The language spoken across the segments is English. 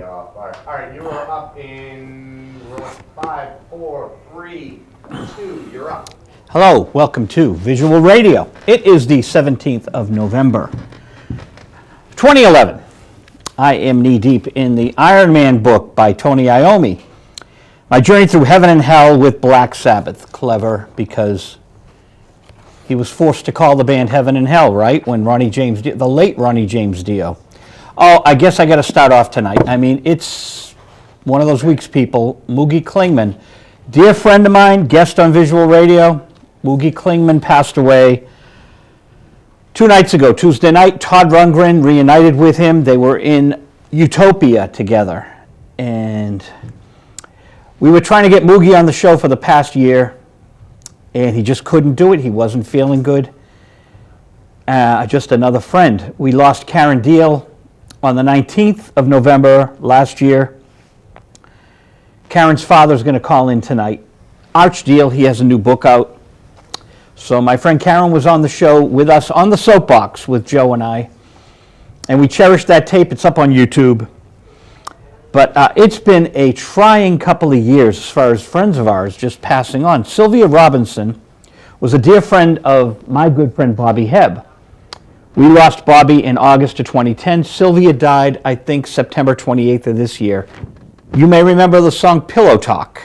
All right, you are up in 5, 4, 3, 2. You're up. Hello, welcome to Visual Radio. It is the 17th of November, 2011. I am knee-deep in the Iron Man book by Tony Iommi. My journey through heaven and hell with Black Sabbath. Clever, because he was forced to call the band Heaven and Hell, right? When the late Ronnie James Dio. Oh, I guess I got to start off tonight. I mean, it's one of those weeks, people. Moogie Klingman, dear friend of mine, guest on Visual Radio. Moogie Klingman passed away 2 nights ago, Tuesday night. Todd Rundgren reunited with him. They were in Utopia together. And we were trying to get Moogie on the show for the past year, and he just couldn't do it. He wasn't feeling good. Just another friend. We lost Karen Deal on the 19th of November last year. Karen's father's going to call in tonight. Arch Deal, he has a new book out. So my friend Karen was on the show with us on the soapbox with Joe and I. And we cherished that tape. It's up on YouTube. But it's been a trying couple of years as far as friends of ours just passing on. Sylvia Robinson was a dear friend of my good friend Bobby Hebb. We lost Bobby in August of 2010. Sylvia died, I think, September 28th of this year. You may remember the song Pillow Talk.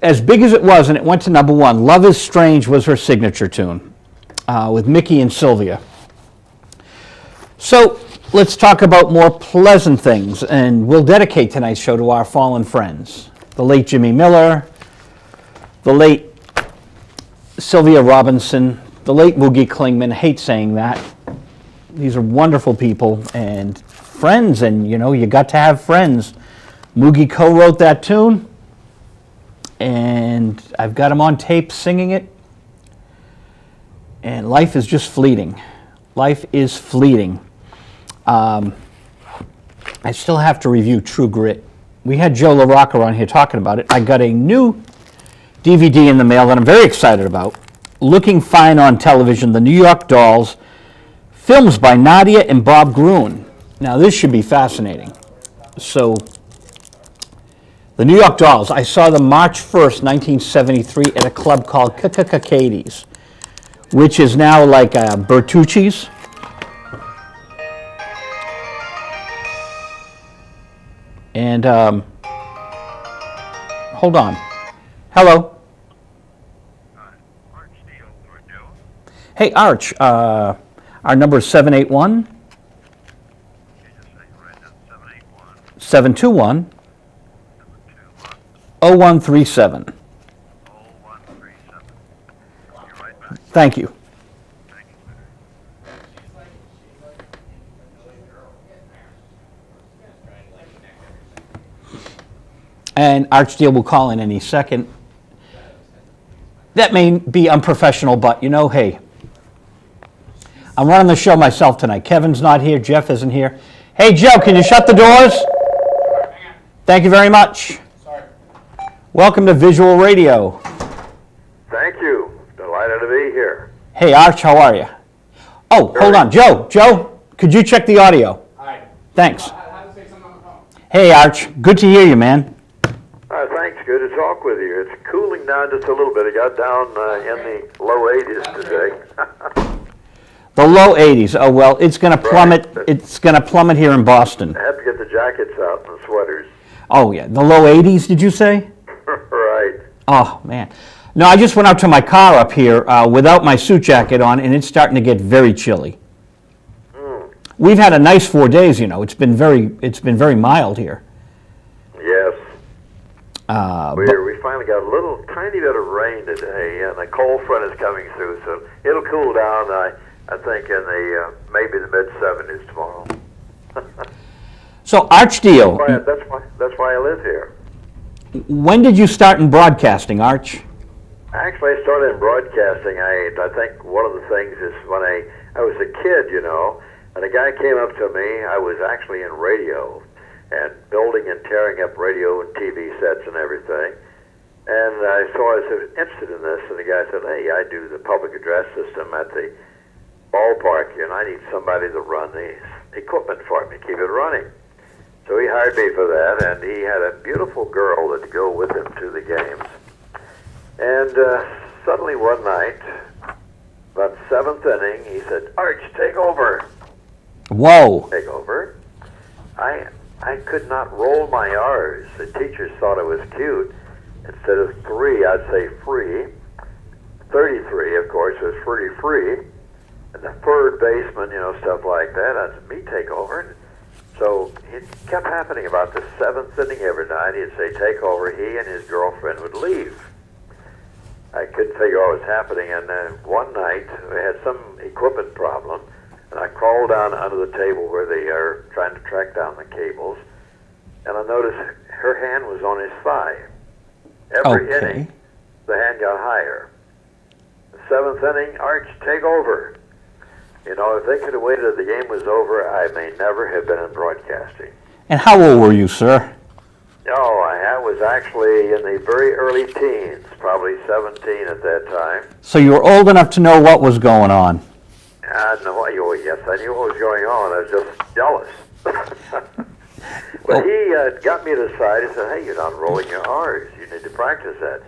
As big as it was, and it went to #1, Love is Strange was her signature tune with Mickey and Sylvia. So let's talk about more pleasant things, and we'll dedicate tonight's show to our fallen friends. The late Jimmy Miller, the late Sylvia Robinson, the late Moogie Klingman. I hate saying that. These are wonderful people and friends, and you got to have friends. Moogie co-wrote that tune, and I've got him on tape singing it. And life is just fleeting. Life is fleeting. I still have to review True Grit. We had Joe LaRocca on here talking about it. I got a new DVD in the mail that I'm very excited about. Looking Fine on Television, The New York Dolls, films by Nadia and Bob Gruen. Now this should be fascinating. So, The New York Dolls, I saw them March 1st, 1973 at a club called Katie's, which is now like Bertucci's. And, hold on. Hello. Hey, Arch, our number is 781 721 0137. Thank you. And Arch Deal will call in any second. That may be unprofessional, but hey, I'm running the show myself tonight. Kevin's not here. Jeff isn't here. Hey, Joe, can you shut the doors? Thank you very much. Sorry. Welcome to Visual Radio. Thank you. Delighted to be here. Hey, Arch, how are you? Oh, hold on. Joe, could you check the audio? Hi. Thanks. I had to say something on the phone. Hey, Arch, good to hear you, man. Thanks. Good to talk with you. It's cooling down just a little bit. It got down in the low 80s today. The low 80s. Oh, well, it's going to plummet. Right. It's going to plummet here in Boston. I have to get the jackets out and the sweaters. Oh, yeah. The low 80s, did you say? Right. Oh, man. No, I just went out to my car up here without my suit jacket on, and it's starting to get very chilly. We've had a nice 4 days, It's been very mild here. Yes. But We finally got a little tiny bit of rain today, and a cold front is coming through, so it'll cool down. I think in the maybe the mid-70s tomorrow. So, Arch Deal, That's why I live here. when did you start in broadcasting, Arch? Actually, I started in broadcasting. I think one of the things is when I was a kid, and a guy came up to me. I was actually in radio and building and tearing up radio and TV sets and everything. And so I was interested in this, and the guy said, hey, I do the public address system at the ballpark, and I need somebody to run the equipment for me, keep it running. So he hired me for that, and he had a beautiful girl that would go with him to the games. And suddenly one night, about seventh inning, he said, "Arch, take over." Whoa. Take over. I could not roll my R's. The teachers thought it was cute. Instead of 3, I'd say free. 33, of course, was pretty free. And the third baseman, stuff like that. I'd say, me take over. And so it kept happening about the 7th inning every night. He'd say, take over. He and his girlfriend would leave. I couldn't figure out what was happening. And one night, we had some equipment problem. And I crawled down under the table where they are trying to track down the cables, and I noticed her hand was on his thigh. Every inning, the hand got higher. The 7th inning, Arch, take over. If they could have waited till the game was over, I may never have been in broadcasting. And how old were you, sir? Oh, I was actually in the very early teens, probably 17 at that time. So you were old enough to know what was going on. Yes, I knew what was going on. I was just jealous. But he got me to the side and said, hey, you're not rolling your R's. You need to practice that.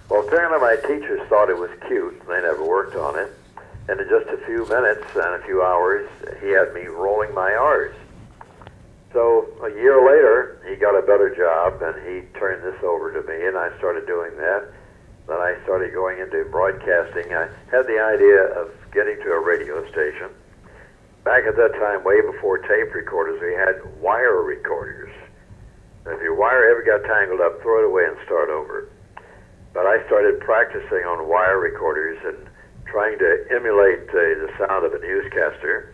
Well, apparently my teachers thought it was cute. They never worked on it. And in just a few minutes and a few hours, he had me rolling my R's. So a year later, he got a better job, and he turned this over to me, and I started doing that. Then I started going into broadcasting. I had the idea of getting to a radio station. Back at that time, way before tape recorders, we had wire recorders. And if your wire ever got tangled up, throw it away and start over. But I started practicing on wire recorders and trying to emulate the sound of a newscaster.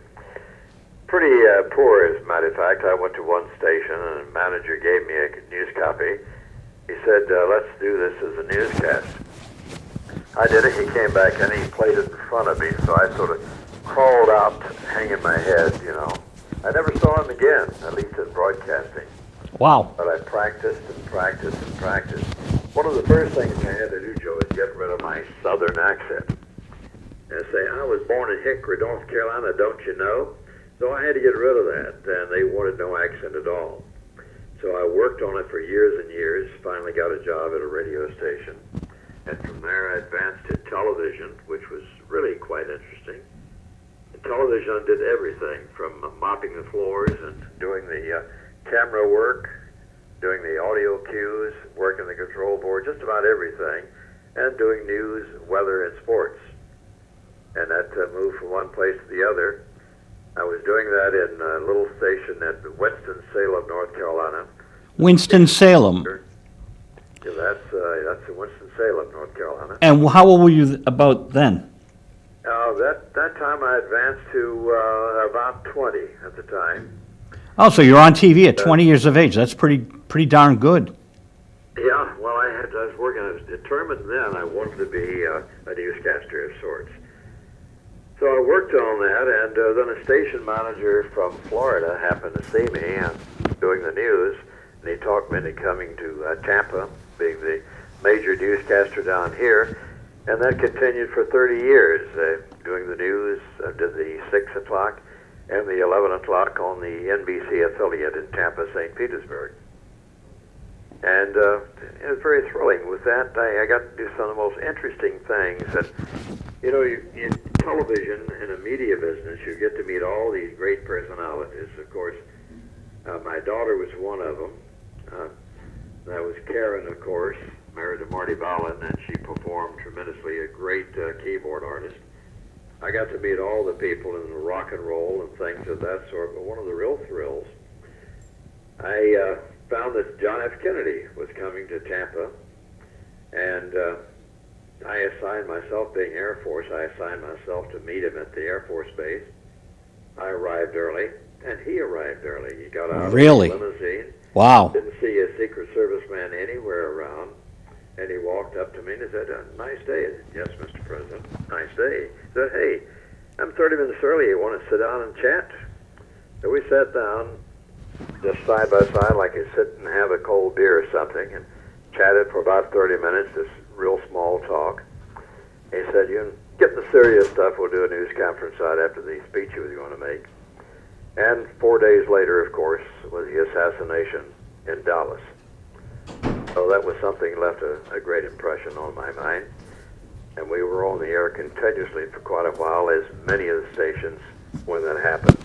Pretty poor, as a matter of fact. I went to one station, and the manager gave me a news copy. He said, let's do this as a newscast. I did it. He came back and he played it in front of me, so I sort of crawled out, hanging my head, I never saw him again, at least in broadcasting. Wow. But I practiced and practiced and practiced. One of the first things I had to do, Joe, is get rid of my southern accent. And say, I was born in Hickory, North Carolina, don't you know? So I had to get rid of that, and they wanted no accent at all. So I worked on it for years and years, finally got a job at a radio station. And from there I advanced to television, which was really quite interesting. In television I did everything, from mopping the floors and doing the camera work, doing the audio cues, working the control board, just about everything, and doing news, weather, and sports. And that moved from one place to the other. I was doing that in a little station at Winston-Salem, North Carolina. Winston-Salem. Yeah, that's in Winston-Salem, North Carolina. And how old were you about then? That time I advanced to about 20 at the time. Oh, so you're on TV at 20 years of age. That's pretty darn good. Yeah, well, I was working. I was determined then I wanted to be a newscaster of sorts. So I worked on that, and then a station manager from Florida happened to see me doing the news, and he talked me into coming to Tampa, being the major newscaster down here, and that continued for 30 years, doing the news. I did the 6 o'clock and the 11 o'clock on the NBC affiliate in Tampa, St. Petersburg. And it was very thrilling. With that, I got to do some of the most interesting things. And, in television, in a media business, you get to meet all these great personalities. Of course, my daughter was one of them. That was Karen, of course, married to Marty Ballin, and she performed tremendously, a great keyboard artist. I got to meet all the people in the rock and roll and things of that sort, but one of the real thrills, I found that John F. Kennedy was coming to Tampa, and I assigned myself, being Air Force, I assigned myself to meet him at the Air Force Base. I arrived early, and he arrived early. He got out Really? of the limousine. Wow. Didn't see a Secret Service man anywhere around, and he walked up to me and he said, nice day. I said, yes, Mr. President, nice day. He said, hey, I'm 30 minutes early. You want to sit down and chat? So we sat down, just side by side, like you sit and have a cold beer or something, and chatted for about 30 minutes, just real small talk. He said, you get the serious stuff, we'll do a news conference right after the speech you were going to make. And 4 days later, of course, was the assassination in Dallas. So that was something that left a great impression on my mind. And we were on the air continuously for quite a while, as many of the stations, when that happened.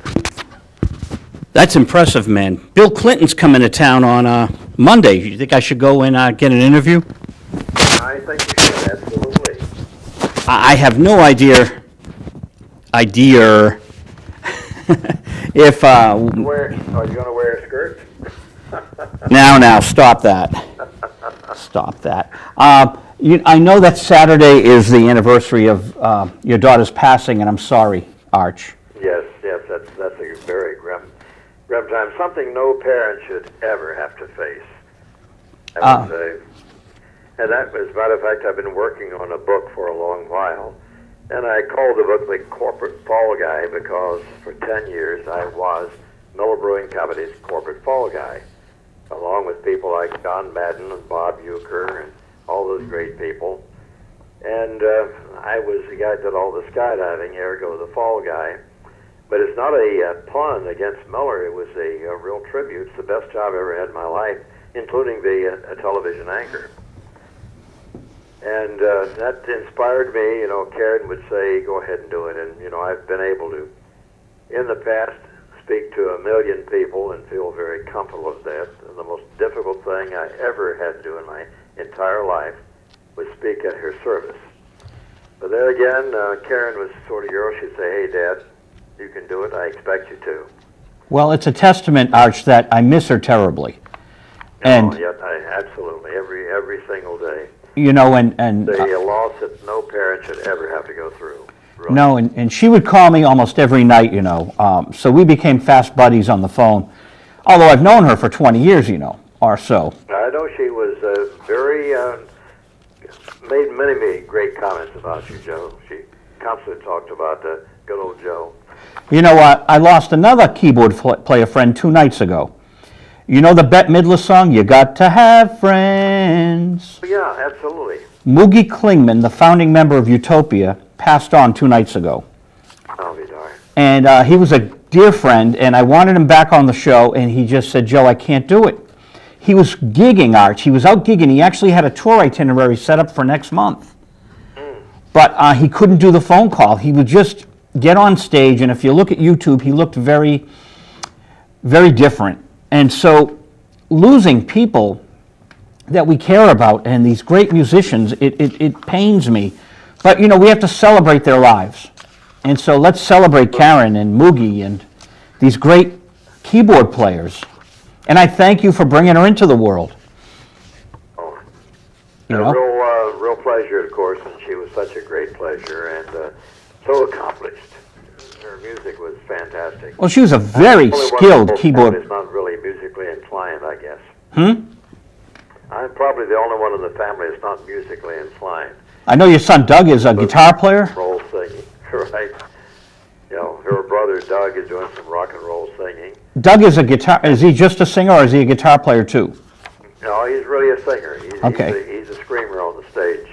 That's impressive, man. Bill Clinton's coming to town on Monday. You think I should go and get an interview? I think you should, absolutely. I have no idea if, Are you going to wear a skirt? now, stop that. Stop that. I know that Saturday is the anniversary of your daughter's passing, and I'm sorry, Arch. Yes, that's a very grim time. Something no parent should ever have to face. I would say. And that, as a matter of fact, I've been working on a book for a long while. And I called the book The Corporate Fall Guy because for 10 years I was Miller Brewing Company's corporate fall guy, along with people like John Madden and Bob Euchre and all those great people. And I was the guy that did all the skydiving, ergo the fall guy. But it's not a pun against Miller. It was a real tribute. It's the best job I ever had in my life, including being a television anchor. And that inspired me. You know, Karen would say, go ahead and do it. And, you know, I've been able to, in the past, speak to 1 million people and feel very comfortable with that. And the most difficult thing I ever had to do in my entire life was speak at her service. But there again, Karen was the sort of girl, she'd say, hey, Dad, you can do it. I expect you to. Well, it's a testament, Arch, that I miss her terribly. And Absolutely, every single day. You know, and the loss that no parent should ever have to go through. Really. No, and she would call me almost every night, you know. So we became fast buddies on the phone. Although I've known her for 20 years, you know, or so. I know she was very made many great comments about you, Joe. She constantly talked about good old Joe. You know what? I lost another keyboard player friend 2 nights ago. You know the Bette Midler song, You Got to Have Friends? Yeah, absolutely. Moogie Klingman, the founding member of Utopia, passed on 2 nights ago. I'll be darned. And he was a dear friend, and I wanted him back on the show, and he just said, Joe, I can't do it. He was gigging, Arch. He was out gigging. He actually had a tour itinerary set up for next month. But he couldn't do the phone call. He would just get on stage, and if you look at YouTube, he looked very, very different. And so losing people that we care about and these great musicians, it pains me. But, you know, we have to celebrate their lives. And so let's celebrate Karen and Moogie and these great keyboard players. And I thank you for bringing her into the world. Oh, You know? real pleasure, of course, and she was such a great pleasure and so accomplished. Her music was fantastic. Well, she was a very skilled keyboard. It's not really musically inclined, I guess. Hmm? I'm probably the only one in the family that's not musically inclined. I know your son Doug is a guitar player. Roll singing, right? You know, her brother Doug is doing some rock and roll singing. Doug is a guitar. Is he just a singer, or is he a guitar player too? No, he's really a singer. Okay. He's a screamer on the stage.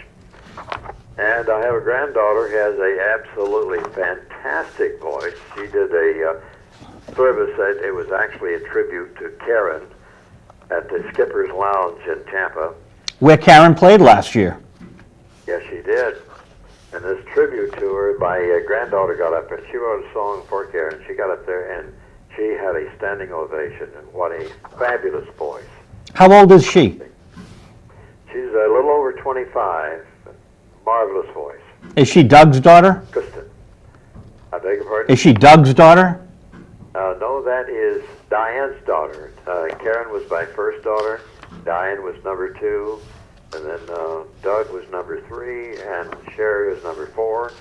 And I have a granddaughter who has a absolutely fantastic voice. She did a service that it was actually a tribute to Karen at the Skipper's Lounge in Tampa. Where Karen played last year. Yes, she did. And this tribute to her, my granddaughter got up and she wrote a song for Karen. She got up there and she had a standing ovation, and what a fabulous voice. How old is she? She's a little over 25. Marvelous voice. Is she Doug's daughter? Kristen. I beg your pardon? Is she Doug's daughter? No, that is Diane's daughter. Karen was my first daughter. Diane was number 2. And then Doug was number 3. And Sherry was number 4.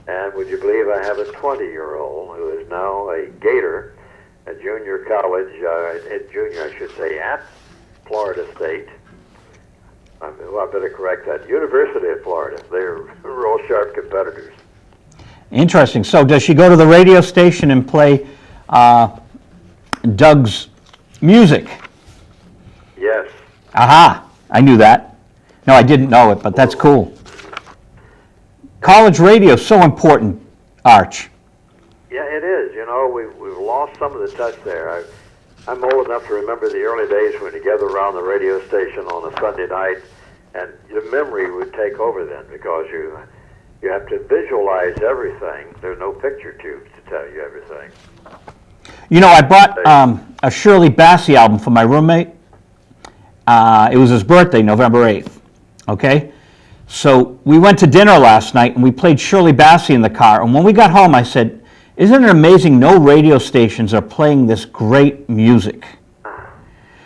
And would you believe I have a 20-year-old who is now a Gator at junior college, at Florida State. Well, I better correct that. University of Florida. They're real sharp competitors. Interesting. So does she go to the radio station and play Doug's music? Yes. Aha! I knew that. No, I didn't know it, but that's cool. College radio is so important, Arch. Yeah, it is. You know, we've lost some of the touch there. I'm old enough to remember the early days when we gather around the radio station on a Sunday night, and your memory would take over then because you have to visualize everything. There's no picture tubes to tell you everything. You know, I bought a Shirley Bassey album for my roommate. It was his birthday, November 8th, okay? So we went to dinner last night, and we played Shirley Bassey in the car, and when we got home, I said, isn't it amazing no radio stations are playing this great music?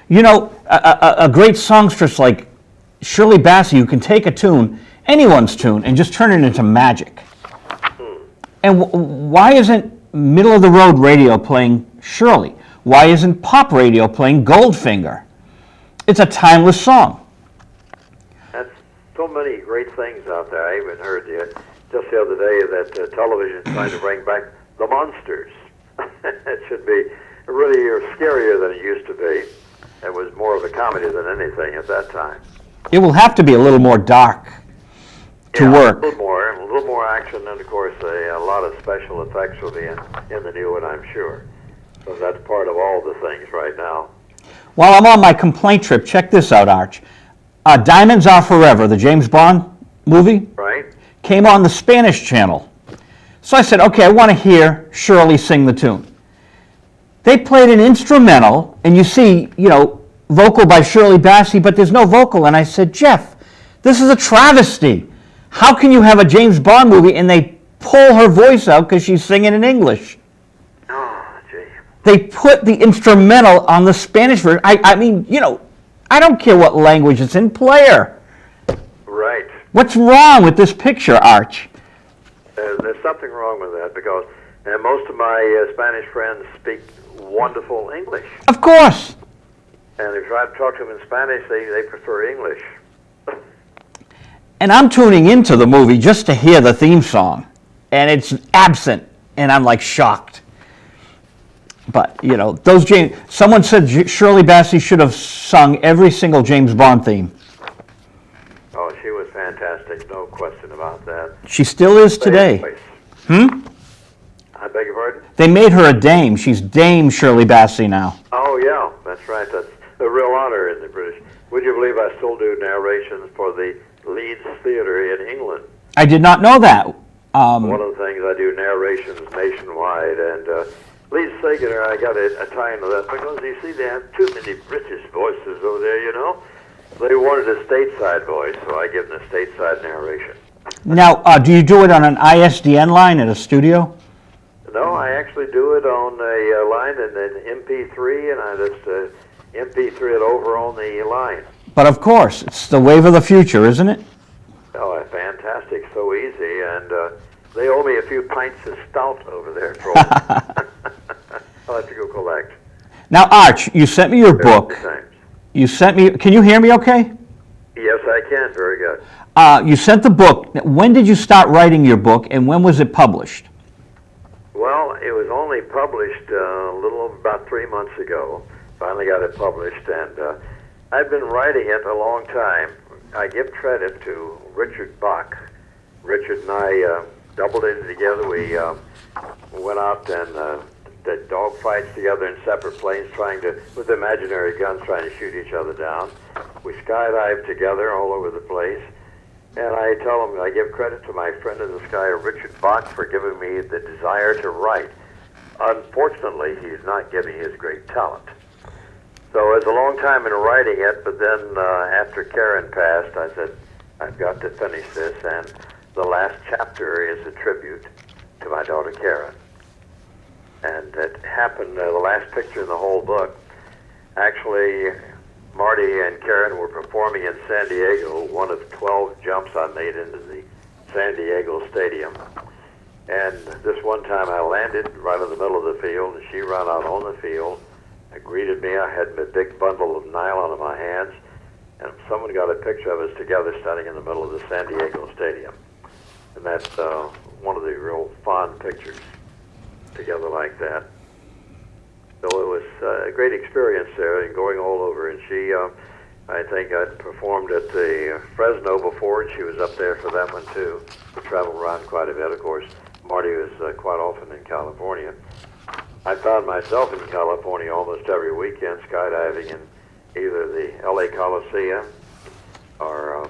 You know, a great songstress like Shirley Bassey, you can take a tune, anyone's tune, and just turn it into magic. And why isn't middle-of-the-road radio playing Shirley? Why isn't pop radio playing Goldfinger? It's a timeless song. That's so many great things out there. I even heard just the other day that television is trying to bring back the Monsters. It should be really scarier than it used to be. It was more of a comedy than anything at that time. It will have to be a little more dark to work. A little more action, and of course a lot of special effects will be in the new one, I'm sure. So that's part of all the things right now. While I'm on my complaint trip, check this out, Arch. Diamonds Are Forever, the James Bond movie, Right? came on the Spanish channel. So I said, okay, I want to hear Shirley sing the tune. They played an instrumental, and you see, you know, vocal by Shirley Bassey, but there's no vocal. And I said, Jeff, this is a travesty. How can you have a James Bond movie and they pull her voice out because she's singing in English? Oh, gee. They put the instrumental on the Spanish version. I mean, you know, I don't care what language it's in, play her. Right. What's wrong with this picture, Arch? There's something wrong with that because most of my Spanish friends speak wonderful English. Of course. And if I talk to them in Spanish, they prefer English. And I'm tuning into the movie just to hear the theme song. And it's absent. And I'm like shocked. But, you know, someone said Shirley Bassey should have sung every single James Bond theme. Oh, she was fantastic. No question about that. She still is today. I beg your pardon? They made her a dame. She's Dame Shirley Bassey now. Oh, yeah. That's right. That's a real honor in the British. Would you believe I still do narrations for the Leeds Theatre in England? I did not know that. One of the things I do narrations nationwide, and Leeds Theatre, I got a tie into that because you see they have too many British voices over there, you know. They wanted a stateside voice, so I give them a stateside narration. Now, do you do it on an ISDN line at a studio? No, I actually do it on a line and an MP3, and I just MP3 it over on the line. But of course, it's the wave of the future, isn't it? Oh, fantastic, so easy, and they owe me a few pints of stout over there, Troll. I'll have to go collect. Now, Arch, you sent me your book. You sent me, can you hear me okay? Yes, I can, very good. You sent the book. When did you start writing your book, and when was it published? Well, it was only published a little over about 3 months ago. Finally got it published, and I've been writing it a long time. I give credit to Richard Bach. Richard and I doubled in together. We went out and did dog fights together in separate planes, with imaginary guns, trying to shoot each other down. We skydived together all over the place. And I tell him, I give credit to my friend in the sky, Richard Bach, for giving me the desire to write. Unfortunately, he's not giving his great talent. So it was a long time in writing it, but then after Karen passed, I said, I've got to finish this, and the last chapter is a tribute to my daughter Karen. And it happened, the last picture in the whole book, actually, Marty and Karen were performing in San Diego, one of 12 jumps I made into the San Diego Stadium. And this one time I landed right in the middle of the field, and she ran out on the field and greeted me. I had a big bundle of nylon in my hands, and someone got a picture of us together standing in the middle of the San Diego Stadium. And that's one of the real fond pictures together like that. So it was a great experience there and going all over. And she, I think I'd performed at the Fresno before, and she was up there for that one too. We traveled around quite a bit. Of course, Marty was quite often in California. I found myself in California almost every weekend skydiving in either the LA Coliseum or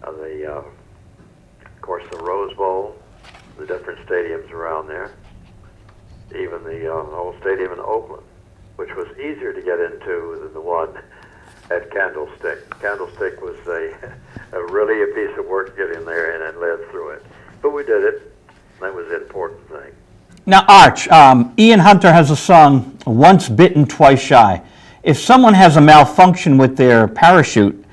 of course, the Rose Bowl, the different stadiums around there, even the old stadium in Oakland, which was easier to get into than the one at Candlestick. Candlestick was really a piece of work getting there and then lived through it. But we did it. That was the important thing. Now, Arch, Ian Hunter has a song, Once Bitten, Twice Shy. If someone has a malfunction with their parachute,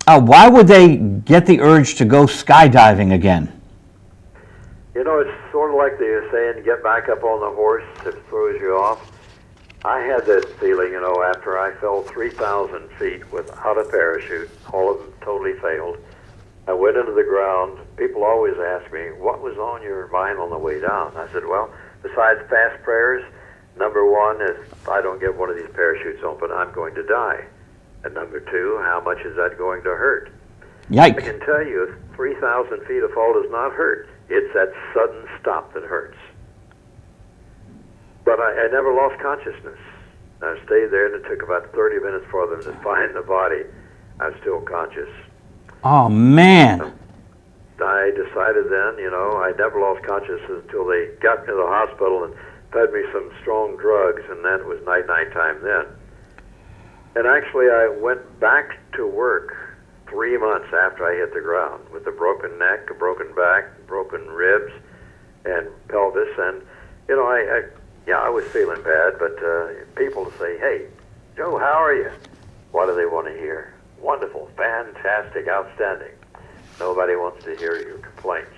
why would they get the urge to go skydiving again? You know, it's sort of like the saying, get back up on the horse if it throws you off. I had that feeling, after I fell 3,000 feet without a parachute, all of them totally failed. I went into the ground. People always ask me, what was on your mind on the way down? I said, well, besides fast prayers, number one is if I don't get one of these parachutes open, I'm going to die. And number two, how much is that going to hurt? Yikes. I can tell you, 3,000 feet of fall does not hurt. It's that sudden stop that hurts. But I never lost consciousness. I stayed there, and it took about 30 minutes for them to find the body. I was still conscious. Oh, man. I decided then, I never lost consciousness until they got me to the hospital and fed me some strong drugs, and then it was night time then. And actually, I went back to work 3 months after I hit the ground with a broken neck, a broken back, broken ribs, and pelvis. And, I was feeling bad, but people say, hey, Joe, how are you? What do they want to hear? Wonderful, fantastic, outstanding. Nobody wants to hear your complaints.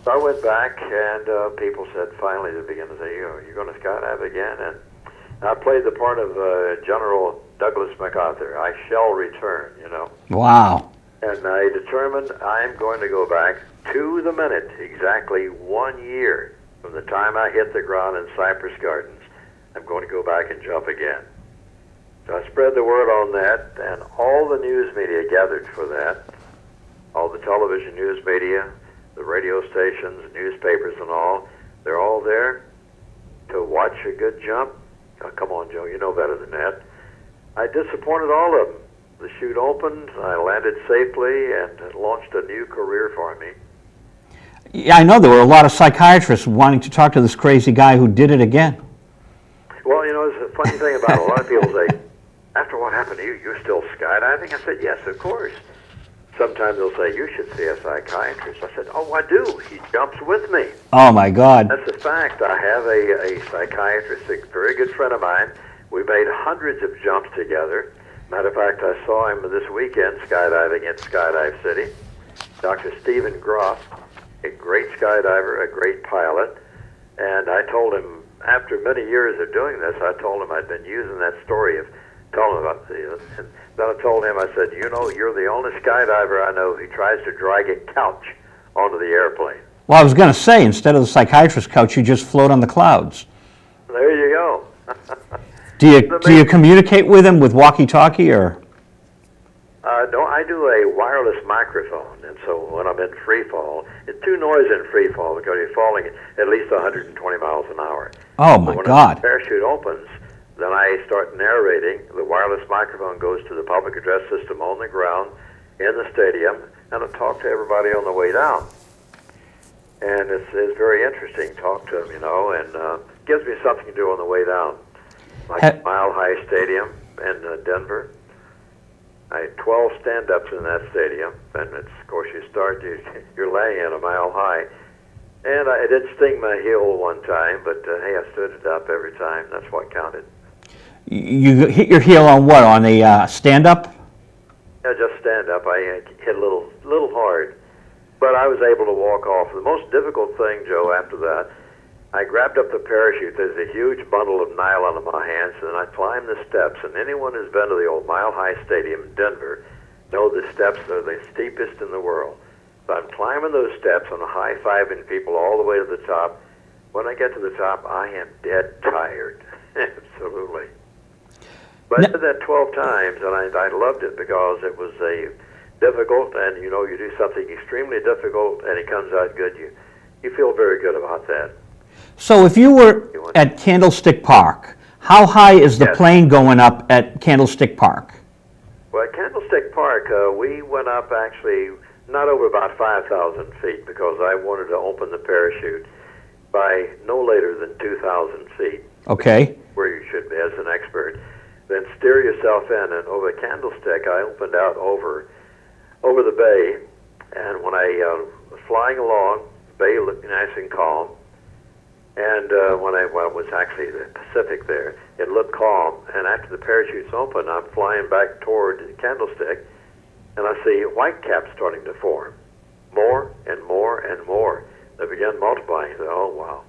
So I went back, and people said, finally, they began to say, you're going to skydive again? And I played the part of General Douglas MacArthur. I shall return, Wow. And I determined I'm going to go back to the minute, exactly 1 year from the time I hit the ground in Cypress Gardens. I'm going to go back and jump again. So I spread the word on that, and all the news media gathered for that. All the television news media, the radio stations, newspapers and all, they're all there to watch a good jump. Oh, come on, Joe, you know better than that. I disappointed all of them. The chute opened, I landed safely, and it launched a new career for me. Yeah, I know there were a lot of psychiatrists wanting to talk to this crazy guy who did it again. Well, it's a funny thing about it. A lot of people say, after what happened to you, you're still skydiving? I said, yes, of course. Sometimes they'll say, you should see a psychiatrist. I said, oh, I do. He jumps with me. Oh, my God. That's a fact. I have a psychiatrist, a very good friend of mine. We made hundreds of jumps together. Matter of fact, I saw him this weekend skydiving at Skydive City. Dr. Stephen Groff, a great skydiver, a great pilot. And I told him, after many years of doing this, I told him I'd been using that story of telling him about the... And then I told him, I said, you're the only skydiver I know who tries to drag a couch onto the airplane. Well, I was going to say, instead of the psychiatrist couch, you just float on the clouds. There you go. Do you communicate with him with walkie-talkie, or? No, I do a wireless microphone, and so when I'm in free fall, it's too noisy in free fall because you're falling at least 120 miles an hour. Oh, my when God. the parachute opens, then I start narrating. The wireless microphone goes to the public address system on the ground in the stadium, and I talk to everybody on the way down. And it's very interesting to talk to them, and gives me something to do on the way down. Like Mile High Stadium in Denver. I had 12 stand-ups in that stadium, and of course you're laying at a mile high. And I did sting my heel one time, but hey, I stood it up every time. That's what counted. You hit your heel on what, on a stand-up? Yeah, just stand up. I hit a little hard, but I was able to walk off. The most difficult thing, Joe, after that, I grabbed up the parachute. There's a huge bundle of nylon in my hands, and I climbed the steps. And anyone who's been to the old Mile High Stadium in Denver know the steps are the steepest in the world. So I'm climbing those steps and high-fiving people all the way to the top. When I get to the top, I am dead tired. Absolutely. But I did that 12 times, and I loved it because it was a difficult, and you do something extremely difficult, and it comes out good. You feel very good about that. So if you were at Candlestick Park, how high is the Yes. plane going up at Candlestick Park? Well, at Candlestick Park, we went up actually not over about 5,000 feet because I wanted to open the parachute by no later than 2,000 feet, Okay. where you should be as an expert. Then steer yourself in, and over Candlestick, I opened out over the bay, and when I was flying along, the bay looked nice and calm, and when I was actually the Pacific there, it looked calm, and after the parachute's open, I'm flying back toward Candlestick, and I see white caps starting to form, more and more and more. They began multiplying. I said, oh, wow.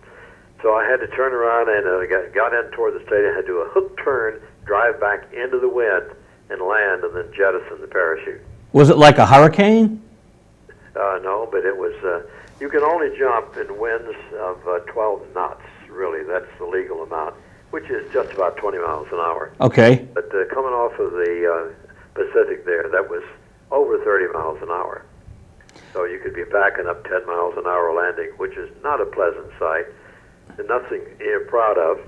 So I had to turn around and got in toward the stadium, had to do a hook turn, drive back into the wind, and land, and then jettison the parachute. Was it like a hurricane? No, but it was, you can only jump in winds of 12 knots, really. That's the legal amount, which is just about 20 miles an hour. Okay. But coming off of the Pacific there, that was over 30 miles an hour. So you could be backing up 10 miles an hour landing, which is not a pleasant sight, and nothing you're proud of.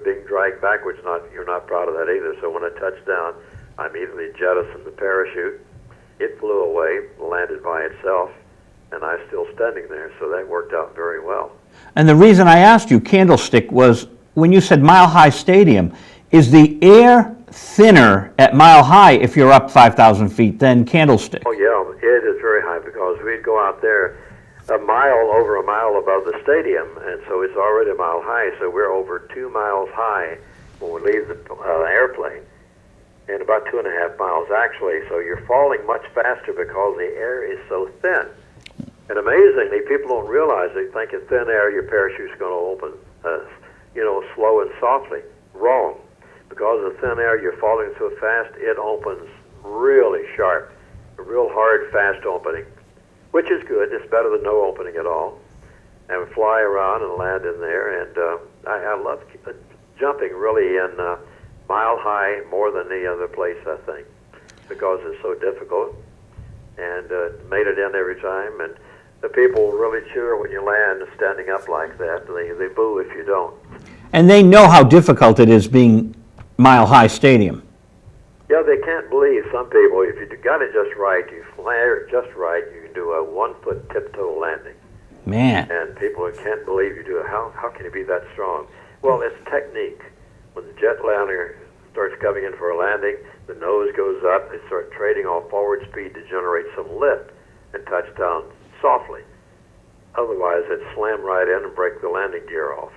Being dragged backwards, you're not proud of that either. So when I touched down, I immediately jettisoned the parachute. It flew away, landed by itself, and I was still standing there, so that worked out very well. And the reason I asked you Candlestick was when you said Mile High Stadium, is the air thinner at Mile High if you're up 5,000 feet than Candlestick? Oh, yeah, it is very high because we'd go out there over a mile above the stadium, and so it's already a mile high, so we're over 2 miles high when we leave the airplane, and about 2.5 miles actually, so you're falling much faster because the air is so thin. And amazingly, people don't realize, they think in thin air your parachute's going to open, slow and softly. Wrong. Because of thin air, you're falling so fast, it opens really sharp, a real hard, fast opening, which is good. It's better than no opening at all. And we fly around and land in there, and I love jumping really in Mile High more than any other place, I think, because it's so difficult, and made it in every time, and the people really cheer when you land standing up like that. They boo if you don't. And they know how difficult it is being Mile High Stadium. Yeah, they can't believe, some people, if you got it just right, you fly it just right, you can do a 1-foot tiptoe landing. Man. And people can't believe you do it. How can you be that strong? Well, it's technique. When the jetliner starts coming in for a landing, the nose goes up, they start trading off forward speed to generate some lift and touch down softly. Otherwise, it'd slam right in and break the landing gear off.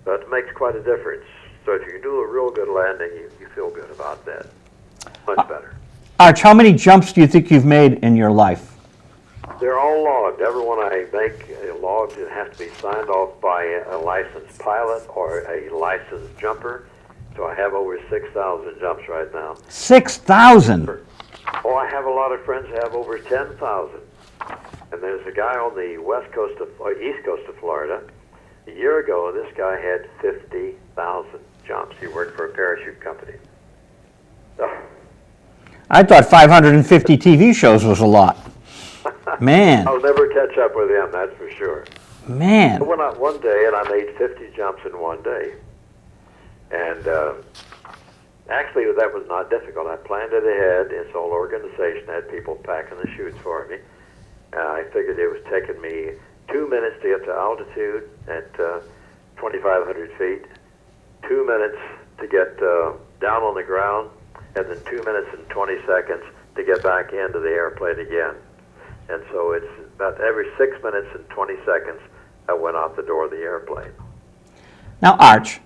But it makes quite a difference. So if you can do a real good landing, you feel good about that. Much better. Arch, how many jumps do you think you've made in your life? They're all logged. Every one I make logged. It has to be signed off by a licensed pilot or a licensed jumper. So I have over 6,000 jumps right now. 6,000? Oh, I have a lot of friends who have over 10,000. And there's a guy on the east coast of Florida. A year ago, this guy had 50,000 jumps. He worked for a parachute company. I thought 550 TV shows was a lot. Man. I'll never catch up with him, that's for sure. Man. I went out one day and I made 50 jumps in one day. And actually, that was not difficult. I planned it ahead. It's all organization. I had people packing the chutes for me. I figured it was taking me 2 minutes to get to altitude at 2,500 feet, 2 minutes to get down on the ground, and then 2 minutes and 20 seconds to get back into the airplane again. And so it's about every 6 minutes and 20 seconds I went out the door of the airplane. Now, Arch,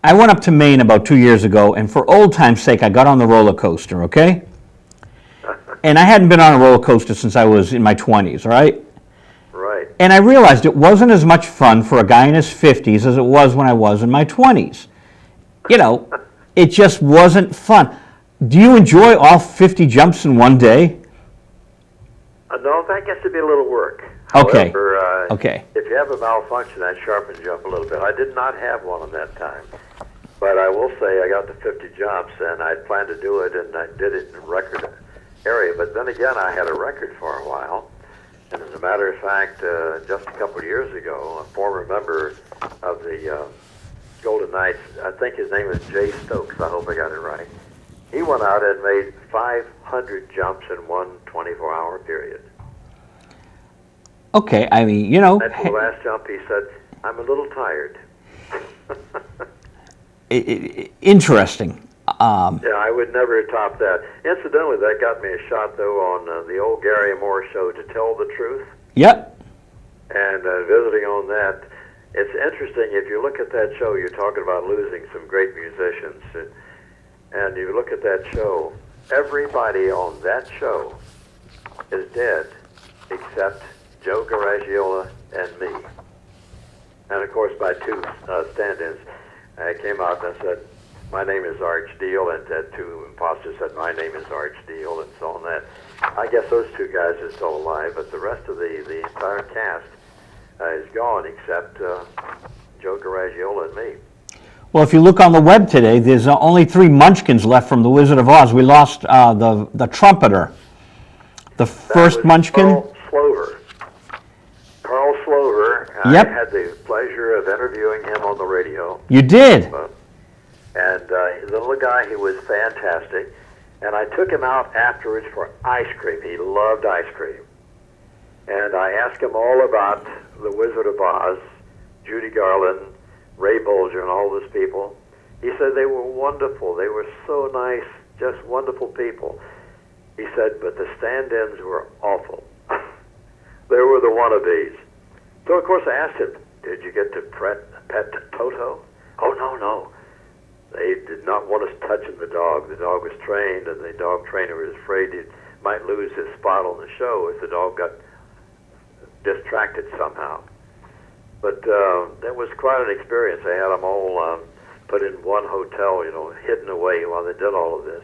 I went up to Maine about 2 years ago, and for old time's sake, I got on the roller coaster, okay? And I hadn't been on a roller coaster since I was in my 20s, all right? Right. And I realized it wasn't as much fun for a guy in his 50s as it was when I was in my 20s. You know, it just wasn't fun. Do you enjoy all 50 jumps in one day? No, that gets to be a little work. Okay. However, Okay. if you have a malfunction, that sharpens you up a little bit. I did not have one at that time. But I will say I got to 50 jumps, and I planned to do it, and I did it in record area. But then again, I had a record for a while, And as a matter of fact, just a couple of years ago, a former member of the Golden Knights, I think his name is Jay Stokes, I hope I got it right, he went out and made 500 jumps in one 24-hour period. Okay, I mean, you know, After the last jump, he said, I'm a little tired. interesting. Yeah, I would never top that. Incidentally, that got me a shot, though, on the old Gary Moore show, To Tell the Truth. Yep. And visiting on that, it's interesting. If you look at that show, you're talking about losing some great musicians. And you look at that show, everybody on that show is dead except Joe Garagiola and me. And, of course, my two stand-ins, I came out and I said, my name is Arch Deal, and two imposters said, my name is Arch Deal, and so on that. I guess those two guys are still alive, but the rest of the entire cast is gone except Joe Garagiola and me. Well, if you look on the web today, there's only 3 Munchkins left from The Wizard of Oz. We lost the trumpeter, the first Munchkin. Carl Slover. Carl Slover. Yep. I had the pleasure of interviewing him on the radio. You did. And the little guy, he was fantastic. And I took him out afterwards for ice cream. He loved ice cream. And I asked him all about The Wizard of Oz, Judy Garland, Ray Bolger, and all those people. He said they were wonderful. They were so nice, just wonderful people. He said, but the stand-ins were awful. They were the wannabes. So, of course, I asked him, did you get to pet Toto? Oh, no. They did not want us touching the dog. The dog was trained, and the dog trainer was afraid he might lose his spot on the show if the dog got distracted somehow. But that was quite an experience. They had them all put in one hotel, hidden away while they did all of this.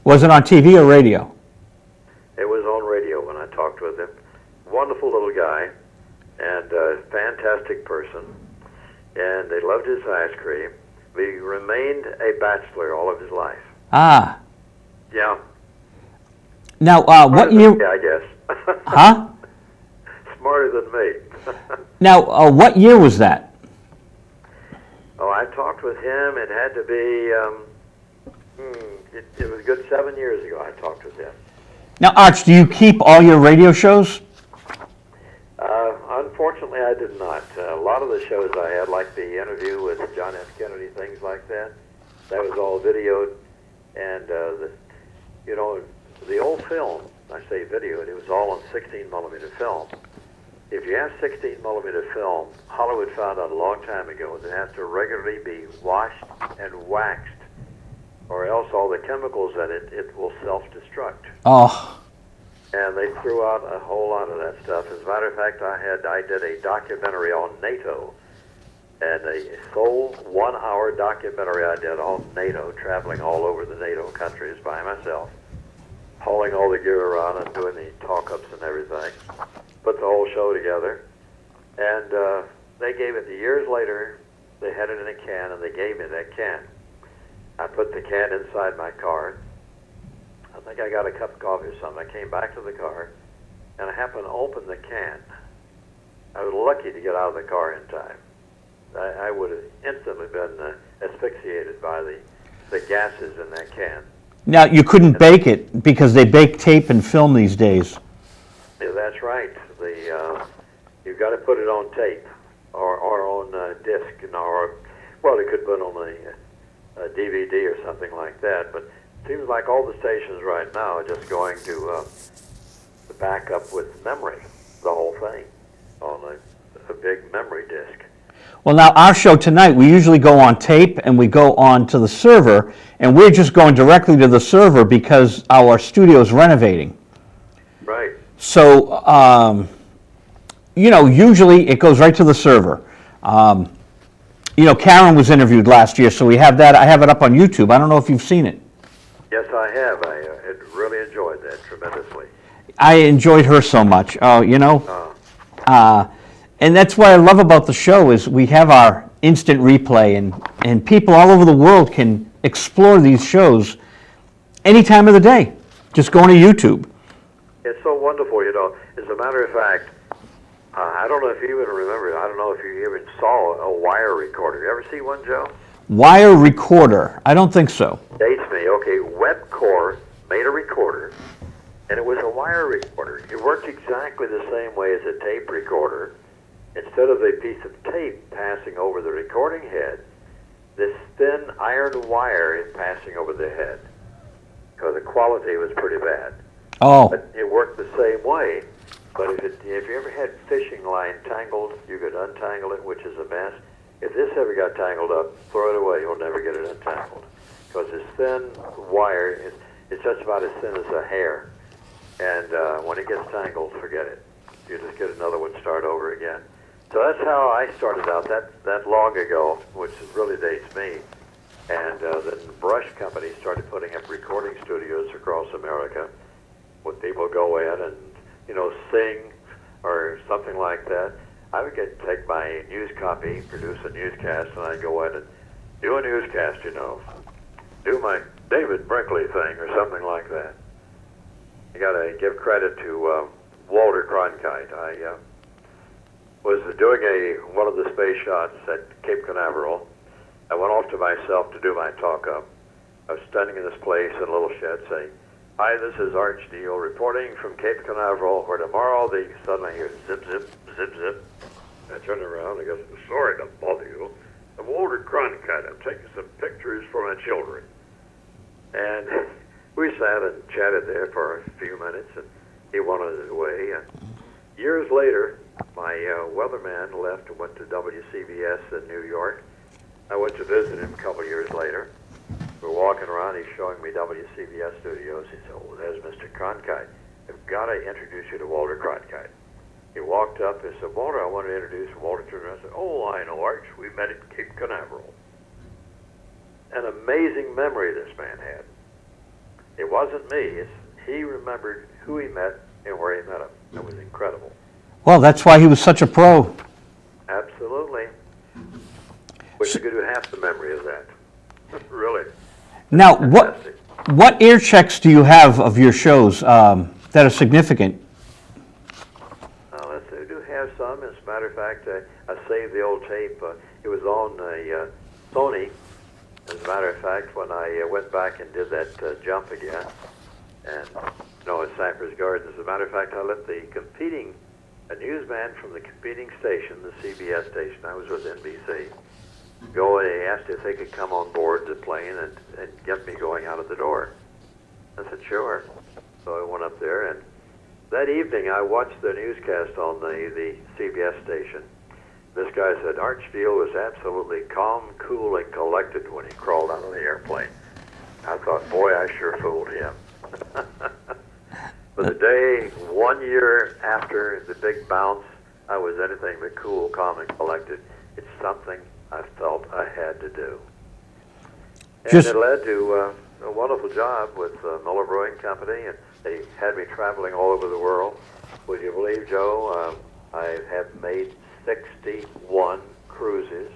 Was it on TV or radio? It was on radio when I talked with him. Wonderful little guy, and a fantastic person, and they loved his ice cream. He remained a bachelor all of his life. Ah. Yeah. Now, what year? Yeah, I guess. Huh? Smarter than me. Now, what year was that? Oh, I talked with him. It had to be, it was a good 7 years ago I talked with him. Now, Arch, do you keep all your radio shows? Unfortunately, I did not. A lot of the shows I had, like the interview with John F. Kennedy, things like that, that was all videoed. And, the old film, I say videoed, it was all on 16-millimeter film. If you have 16-millimeter film, Hollywood found out a long time ago that it has to regularly be washed and waxed, or else all the chemicals in it will self-destruct. Oh. And they threw out a whole lot of that stuff. As a matter of fact, I did a documentary on NATO, and a sole 1-hour documentary I did on NATO, traveling all over the NATO countries by myself, hauling all the gear around and doing the talk-ups and everything. Put the whole show together, and they gave it years later. They had it in a can, and they gave me that can. I put the can inside my car. I think I got a cup of coffee or something. I came back to the car, and I happened to open the can. I was lucky to get out of the car in time. I would have instantly been asphyxiated by the gases in that can. Now, you couldn't bake it because they bake tape and film these days. Yeah, that's right. You've got to put it on tape or on disc, or they could put it on a DVD or something like that. But it seems like all the stations right now are just going to back up with memory, the whole thing, on a big memory disc. Well, now, our show tonight, we usually go on tape and we go on to the server, and we're just going directly to the server because our studio is renovating. Right. So, usually it goes right to the server. Karen was interviewed last year, so we have that. I have it up on YouTube. I don't know if you've seen it. Yes, I have. I really enjoyed that tremendously. I enjoyed her so much. And that's what I love about the show is we have our instant replay, and people all over the world can explore these shows any time of the day. Just going to YouTube. It's so wonderful. wonderful, you know. As a matter of fact, I don't know if you even remember, I don't know if you even saw a wire recorder. You ever see one, Joe? Wire recorder. I don't think so. Dates me. Okay, Webcor made a recorder, and it was a wire recorder. It worked exactly the same way as a tape recorder. Instead of a piece of tape passing over the recording head, this thin iron wire is passing over the head, because the quality was pretty bad. Oh, But it worked the same way. But if you ever had fishing line tangled, you could untangle it, which is a mess. If this ever got tangled up, throw it away. You'll never get it untangled. Because this thin wire, it's just about as thin as a hair. And when it gets tangled, forget it. You just get another one, start over again. So that's how I started out that long ago, which really dates me. And then Brush Company started putting up recording studios across America, where people go in and, you know, sing or something like that. I would take my news copy, produce a newscast, and I'd go in and do a newscast, you know, do my David Brinkley thing or something like that. You got to give credit to Walter Cronkite. I was doing one of the space shots at Cape Canaveral. I went off to myself to do my talk-up. I was standing in this place in a little shed saying, "Hi, this is Arch Deal reporting from Cape Canaveral, where tomorrow suddenly I hear zip, zip, zip, zip." I turn around and I go, "Sorry to bother you. I'm Walter Cronkite. I'm taking some pictures for my children." And we sat and chatted there for a few minutes, and he went on his way. And years later, my weatherman left and went to WCBS in New York. I went to visit him a couple years later. We're walking around, he's showing me WCBS studios. He said, "Oh, there's Mr. Cronkite. I've got to introduce you to Walter Cronkite." He walked up and said, "Walter, I want to introduce you." Walter turned around and said, "Oh, I know Arch. We met at Cape Canaveral." An amazing memory this man had. It wasn't me. He remembered who he met and where he met him. It was incredible. well, that's why he was such a pro. Absolutely. Wish I could do half the memory of that. Really. Now, Fantastic. what ear checks do you have of your shows that are significant? Let's see, I do have some. As a matter of fact, I saved the old tape. It was on a Sony. As a matter of fact, when I went back and did that jump again, and at Cypress Gardens, as a matter of fact, I let a newsman from the competing station, the CBS station, I was with NBC, go and he asked if they could come on board the plane and get me going out of the door. I said, sure. So I went up there, and that evening I watched the newscast on the CBS station. This guy said, Arch Steele was absolutely calm, cool, and collected when he crawled out of the airplane. I thought, boy, I sure fooled him. But the day, 1 year after the big bounce, I was anything but cool, calm, and collected. It's something I felt I had to do. And it led to a wonderful job with Miller Brewing Company, and they had me traveling all over the world. Would you believe, Joe, I have made 61 cruises.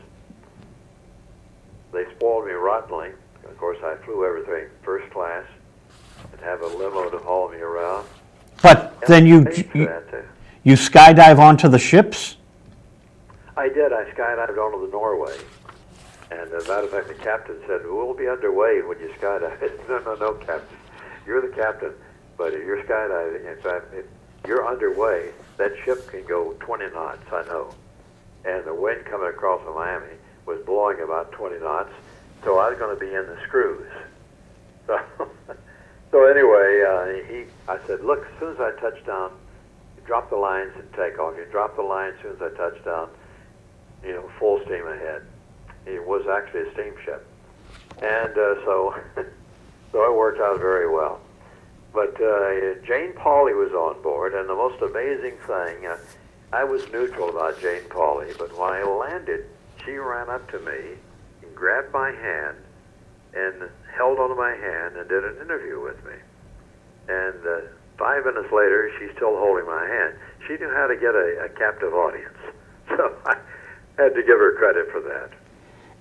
They spoiled me rottenly. Of course, I flew everything first class and have a limo to haul me around. But then you skydive onto the ships? I did. I skydived onto the Norway. And as a matter of fact, the captain said, we'll be underway when you skydive. No, Captain. You're the captain. But if you're skydiving, in fact, if you're underway, that ship can go 20 knots, I know. And the wind coming across from Miami was blowing about 20 knots, so I was going to be in the screws. So anyway, I said, look, as soon as I touch down, you drop the lines and take off. You drop the line as soon as I touch down, full steam ahead. It was actually a steamship. And so it worked out very well. But Jane Pauley was on board, and the most amazing thing, I was neutral about Jane Pauley, but when I landed, she ran up to me and grabbed my hand and held onto my hand and did an interview with me. And 5 minutes later, she's still holding my hand. She knew how to get a captive audience. So I had to give her credit for that.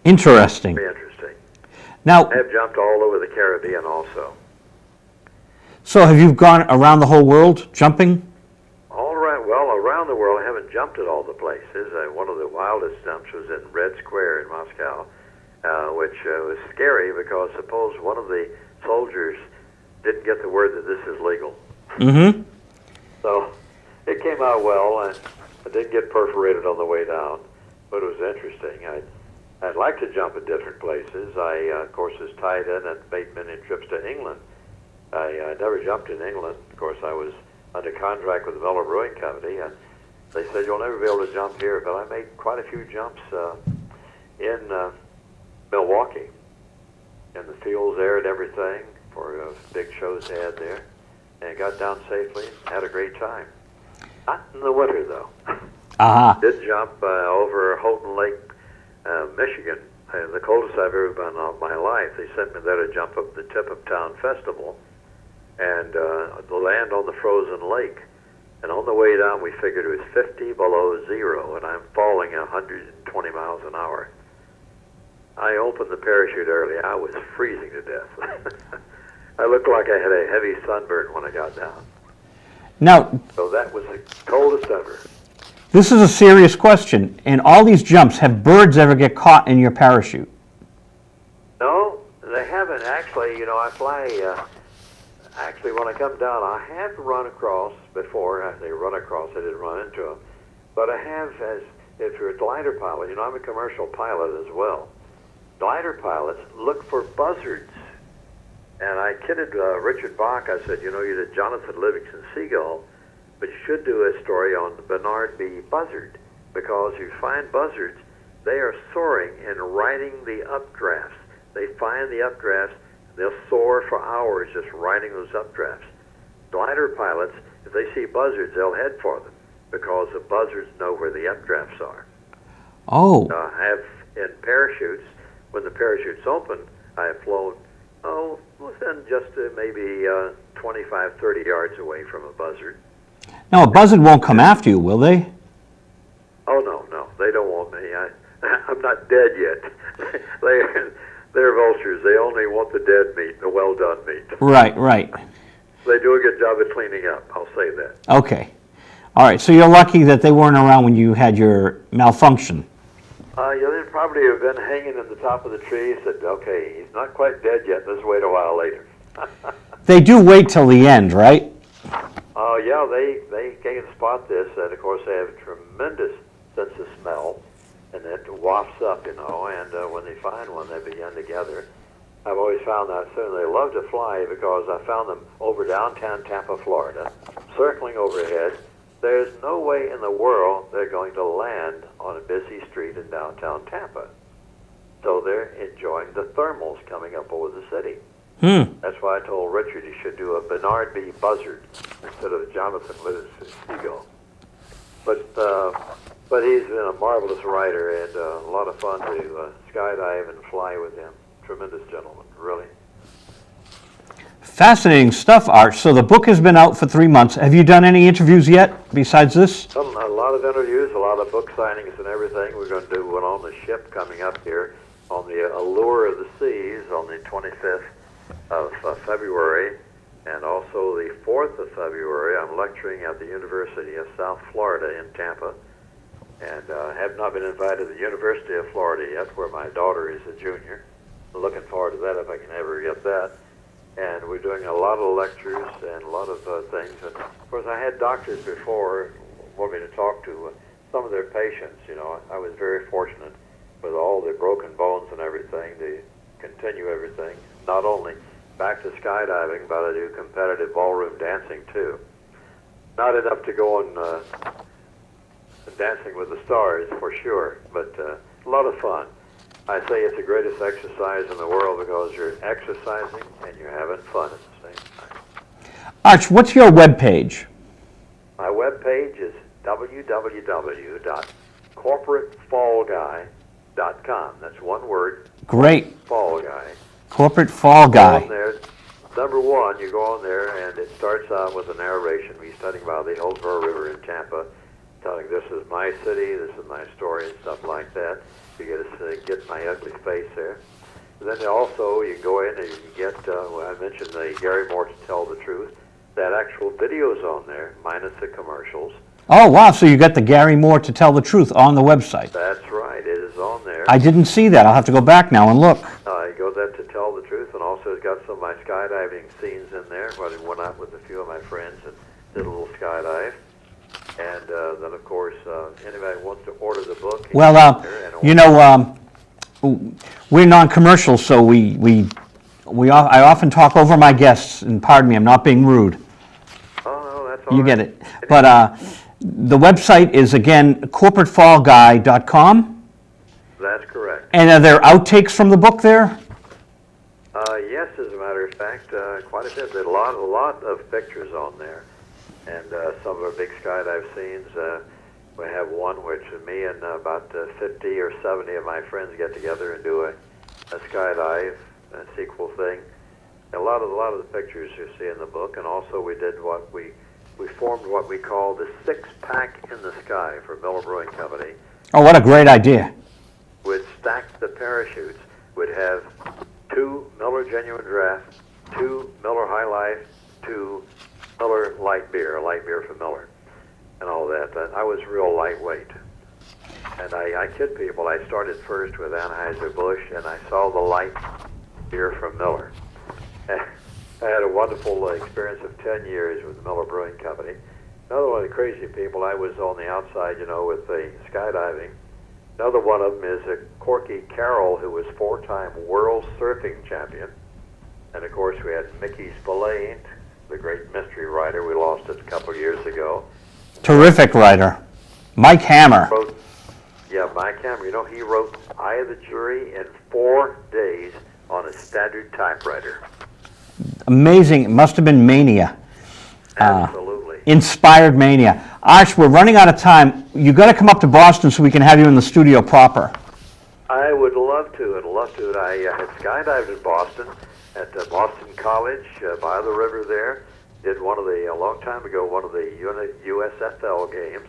Interesting. Very interesting. Now, I have jumped all over the Caribbean also. so have you gone around the whole world jumping? around the world, I haven't jumped at all the places. One of the wildest jumps was in Red Square in Moscow, which was scary because suppose one of the soldiers didn't get the word that this is legal. Mm-hmm. So it came out well, and I didn't get perforated on the way down, but it was interesting. I'd like to jump at different places. I, of course, was tied in and made many trips to England. I never jumped in England. Of course, I was under contract with the Miller Brewing Company, and they said, you'll never be able to jump here, but I made quite a few jumps in Milwaukee, in the fields there and everything, for big shows they had there, and got down safely and had a great time. Not in the winter, though. Uh-huh. Did jump over Houghton Lake, Michigan, the coldest I've ever been all my life. They sent me there to jump up the Tip of Town Festival and land on the frozen lake. And on the way down, we figured it was 50 below zero, and I'm falling 120 miles an hour. I opened the parachute early. I was freezing to death. I looked like I had a heavy sunburn when I got down. Now, So that was the coldest ever. this is a serious question. In all these jumps, have birds ever get caught in your parachute? No, they haven't. Actually, you know, I fly, actually when I come down, I have run across before. I say run across, I didn't run into them. But I have, if you're a glider pilot, you know, I'm a commercial pilot as well. Glider pilots look for buzzards. And I kidded Richard Bach. I said, you know, you did Jonathan Livingston Seagull, but you should do a story on the Bernard B. buzzard, because you find buzzards, they are soaring and riding the updrafts. They find the updrafts, they'll soar for hours just riding those updrafts. Glider pilots, if they see buzzards, they'll head for them, because the buzzards know where the updrafts are. Oh. I have in parachutes, when the parachute's open, I have flown, within just maybe 25, 30 yards away from a buzzard. Now, a buzzard won't come after you, will they? Oh, no, they don't want me. I'm not dead yet. They're vultures. They only want the dead meat, the well-done meat. Right, right. They do a good job of cleaning up, I'll say that. Okay. All right, so you're lucky that they weren't around when you had your malfunction. They'd probably have been hanging in the top of the tree, said, okay, he's not quite dead yet, let's wait a while later. They do wait till the end, right? Oh, yeah, they can spot this, and of course they have a tremendous sense of smell, and it wafts up, you know, and when they find one, they begin to gather. I've always found that they love to fly because I found them over downtown Tampa, Florida, circling overhead. There's no way in the world they're going to land on a busy street in downtown Tampa. So they're enjoying the thermals coming up over the city. That's why I told Richard he should do a Bernard B. buzzard instead of Jonathan Livingston Seagull. But he's been a marvelous rider and a lot of fun to skydive and fly with him. Tremendous gentleman, really. Fascinating stuff, Art. So the book has been out for 3 months. Have you done any interviews yet besides this? A lot of interviews, a lot of book signings and everything. We're going to do one on the ship coming up here on the Allure of the Seas on the 25th of February, and also the 4th of February. I'm lecturing at the University of South Florida in Tampa, and have not been invited to the University of Florida yet, where my daughter is a junior. I'm looking forward to that if I can ever get that. And we're doing a lot of lectures and a lot of things. And of course, I had doctors before want me to talk to some of their patients. You know, I was very fortunate with all the broken bones and everything to continue everything. Not only back to skydiving, but I do competitive ballroom dancing too. Not enough to go on Dancing with the Stars for sure, but a lot of fun. I say it's the greatest exercise in the world because you're exercising and you're having fun at the same time. Arch, what's your webpage? My webpage is www.corporatefallguy.com. That's one word. Great. Fall Guy. Corporate Fall Go on Guy. there. Number one, you go on there and it starts out with a narration. We're studying about the Hillsborough River in Tampa, telling this is my city, this is my story, and stuff like that. You get my ugly face there. And then also you go in and you get, I mentioned the Gary Moore to Tell the Truth. That actual video's on there, minus the commercials. Oh, wow, so you got the Gary Moore to Tell the Truth on the website. That's right. It is on there. I didn't see that. I'll have to go back now and look. You go there to tell the truth, and also it's got some of my skydiving scenes in there. Where I went out with a few of my friends and did a little skydive. And then, of course, anybody who wants to order the book. Well, you know, we're non-commercial, so I often talk over my guests, and pardon me, I'm not being rude. Oh, no, that's all You right. get it. But the website is, again, corporatefallguy.com. That's correct. And are there outtakes from the book there? Yes, as a matter of fact, quite a bit. There's a lot of pictures on there, and some of our big skydive scenes. We have one which me and about 50 or 70 of my friends get together and do a skydive sequel thing. A lot of the pictures you see in the book, and also we did we formed what we call the 6-pack in the sky for Miller Brewing Company. Oh, what a great idea. Would stack the parachutes, would have 2 Miller Genuine Draft, 2 Miller High Life, 2 Miller Light Beer from Miller, and all that. I was real lightweight. And I kid people, I started first with Anheuser-Busch, and I saw the light beer from Miller. I had a wonderful experience of 10 years with the Miller Brewing Company. Another one of the crazy people, I was on the outside, with the skydiving. Another one of them is Corky Carroll, who was 4-time world surfing champion. And of course, we had Mickey Spillane, the great mystery writer. We lost it a couple years ago. Terrific writer. Mike Hammer. Mike Hammer. He wrote Eye of the Jury in 4 days on a standard typewriter. Amazing. It must have been mania. Absolutely. Inspired mania. Arch, we're running out of time. You got to come up to Boston so we can have you in the studio proper. I would love to. I had skydived in Boston at Boston College by the river there. Did a long time ago, one of the USFL games,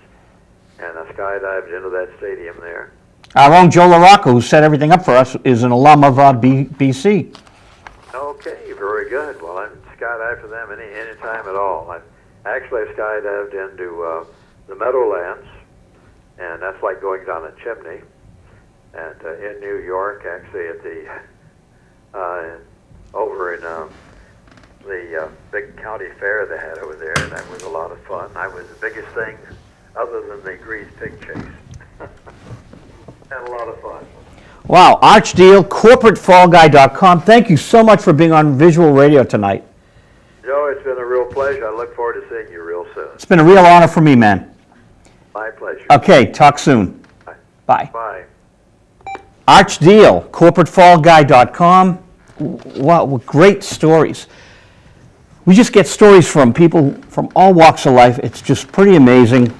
and I skydived into that stadium there. Our own Joe LaRocca, who set everything up for us, is an alum of BC. Okay, very good. Well, I skydive for them any time at all. I skydived into the Meadowlands, and that's like going down a chimney. And in New York, actually, at the over in the big county fair they had over there, and that was a lot of fun. That was the biggest thing, other than the greased pig chase. Had a lot of fun. Wow, Arch Deal, corporatefallguy.com. Thank you so much for being on Visual Radio tonight. Joe, it's been a real pleasure. I look forward to seeing you real soon. It's been a real honor for me, man. My pleasure. Okay, talk soon. Bye. Bye. Bye. Arch Deal, corporatefallguy.com. Wow, great stories. We just get stories from people from all walks of life. It's just pretty amazing.